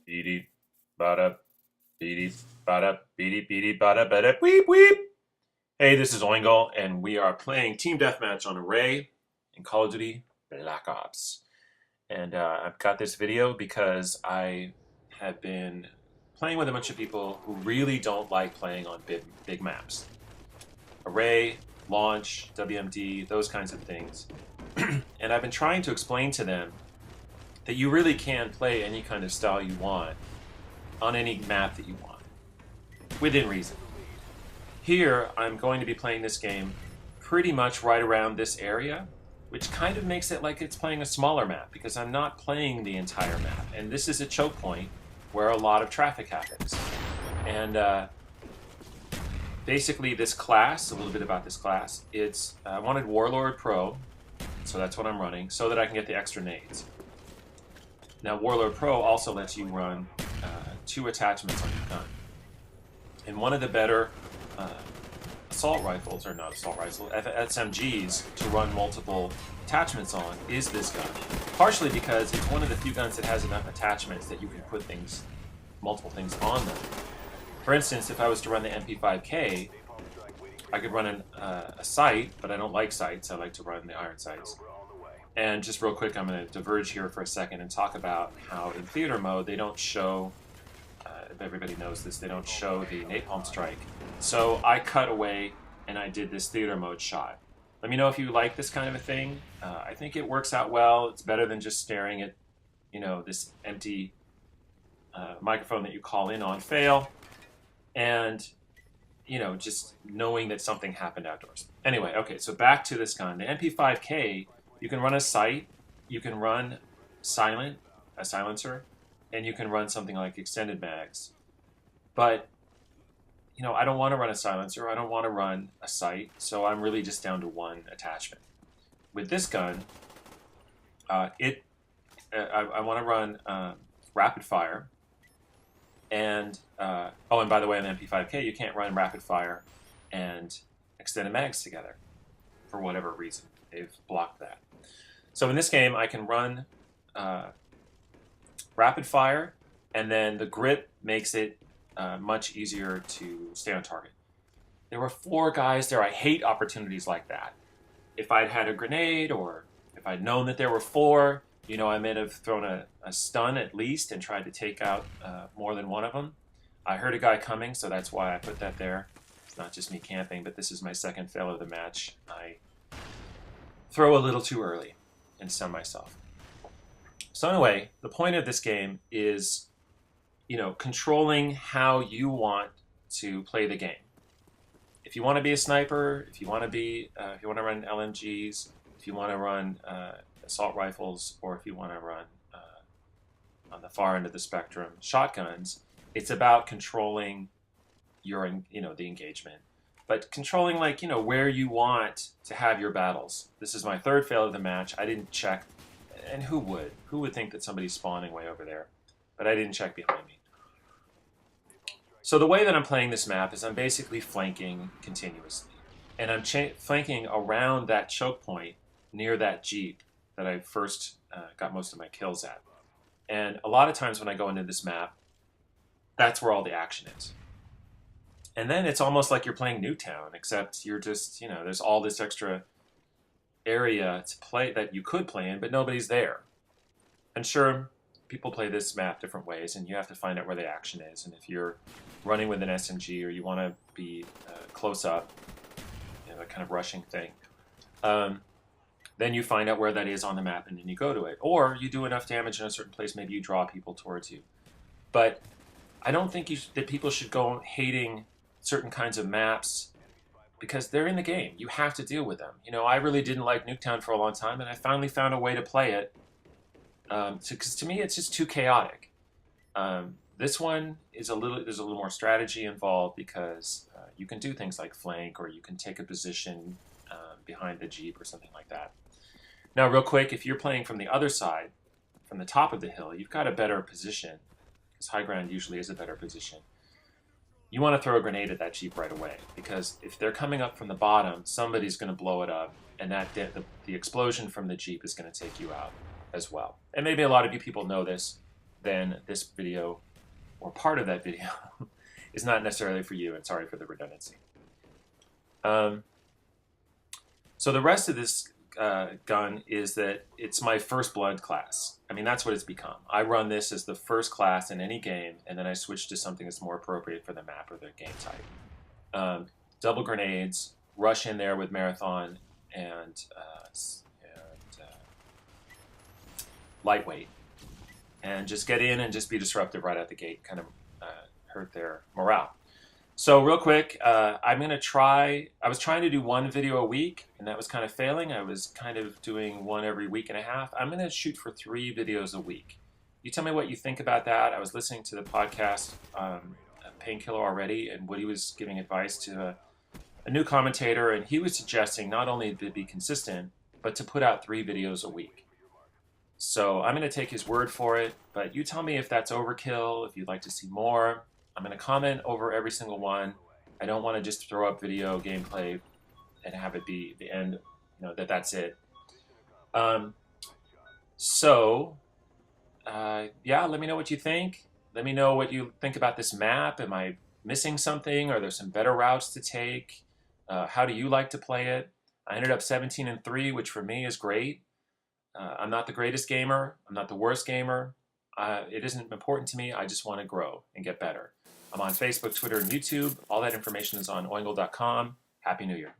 Beady, bada, beady, bada, beady, beady, bada, bada, weep, weep. Hey, this is Oingle, and we are playing Team Deathmatch on Array in Call of Duty Black Ops. And I've got this video because I have been playing with a bunch of people who really don't like playing on big maps. Array, Launch, WMD, those kinds of things. And I've been trying to explain to them that you really can play any kind of style you want on any map that you want, within reason. Here, I'm going to be playing this game pretty much right around this area, which kind of makes it like it's playing a smaller map, because I'm not playing the entire map. And this is a choke point where a lot of traffic happens. And basically this class, a little bit about this class, I wanted Warlord Pro, so that's what I'm running, so that I can get the extra nades. Now, Warlord Pro also lets you run 2 attachments on your gun. And one of the better assault rifles, or not assault rifles, SMGs to run multiple attachments on is this gun. Partially because it's one of the few guns that has enough attachments that you can put multiple things on them. For instance, if I was to run the MP5K, I could run a sight, but I don't like sights. I like to run the iron sights. And just real quick, I'm going to diverge here for a second and talk about how in theater mode they don't show, if everybody knows this, they don't show the napalm strike. So I cut away and I did this theater mode shot. Let me know if you like this kind of a thing. I think it works out well. It's better than just staring at, this empty microphone that you call in on fail. And, just knowing that something happened outdoors. Anyway, okay, so back to this gun. The MP5K, you can run a sight, you can run a silencer, and you can run something like extended mags. But, I don't want to run a silencer, I don't want to run a sight, so I'm really just down to one attachment. With this gun, I want to run rapid fire, and and by the way, on the MP5K, you can't run rapid fire and extended mags together, for whatever reason. They've blocked that. So in this game, I can run rapid fire, and then the grip makes it much easier to stay on target. There were 4 guys there. I hate opportunities like that. If I'd had a grenade, or if I'd known that there were 4, I may have thrown a stun at least and tried to take out more than one of them. I heard a guy coming, so that's why I put that there. It's not just me camping, but this is my second fail of the match. I throw a little too early and stun myself. So anyway, the point of this game is, controlling how you want to play the game. If you want to be a sniper, if you want to run LMGs, if you want to run assault rifles, or if you want to run on the far end of the spectrum shotguns, it's about controlling your, the engagement. But controlling, where you want to have your battles. This is my 3rd fail of the match. I didn't check, and who would? Who would think that somebody's spawning way over there? But I didn't check behind me. So the way that I'm playing this map is I'm basically flanking continuously. And I'm flanking around that choke point near that Jeep that I first got most of my kills at. And a lot of times when I go into this map, that's where all the action is. And then it's almost like you're playing Newtown, except you're just, there's all this extra area to play that you could play in, but nobody's there. And sure, people play this map different ways, and you have to find out where the action is. And if you're running with an SMG, or you want to be close up, a kind of rushing thing, then you find out where that is on the map, and then you go to it. Or you do enough damage in a certain place, maybe you draw people towards you. But I don't think that people should go hating certain kinds of maps, because they're in the game. You have to deal with them. I really didn't like Nuketown for a long time, and I finally found a way to play it. Because to me, it's just too chaotic. This one is there's a little more strategy involved, because you can do things like flank, or you can take a position behind the Jeep or something like that. Now, real quick, if you're playing from the other side, from the top of the hill, you've got a better position, because high ground usually is a better position. You want to throw a grenade at that Jeep right away, because if they're coming up from the bottom, somebody's going to blow it up, and the explosion from the Jeep is going to take you out as well. And maybe a lot of you people know this, then this video, or part of that video, is not necessarily for you, and sorry for the redundancy. So the rest of this gun is that it's my first blood class. I mean, that's what it's become. I run this as the first class in any game, and then I switch to something that's more appropriate for the map or the game type. Double grenades, rush in there with marathon, and lightweight. And just get in and just be disruptive right out the gate, kind of hurt their morale. So real quick, I'm going to try, I was trying to do one video a week, and that was kind of failing. I was kind of doing one every week and a half. I'm going to shoot for 3 videos a week. You tell me what you think about that. I was listening to the podcast, Painkiller already, and Woody was giving advice to a new commentator, and he was suggesting not only to be consistent, but to put out 3 videos a week. So I'm going to take his word for it, but you tell me if that's overkill, if you'd like to see more. I'm going to comment over every single one. I don't want to just throw up video gameplay and have it be the end, that's it. Yeah, let me know what you think. Let me know what you think about this map. Am I missing something? Are there some better routes to take? How do you like to play it? I ended up 17-3, which for me is great. I'm not the greatest gamer. I'm not the worst gamer. It isn't important to me. I just want to grow and get better. I'm on Facebook, Twitter, and YouTube. All that information is on oingle.com. Happy New Year.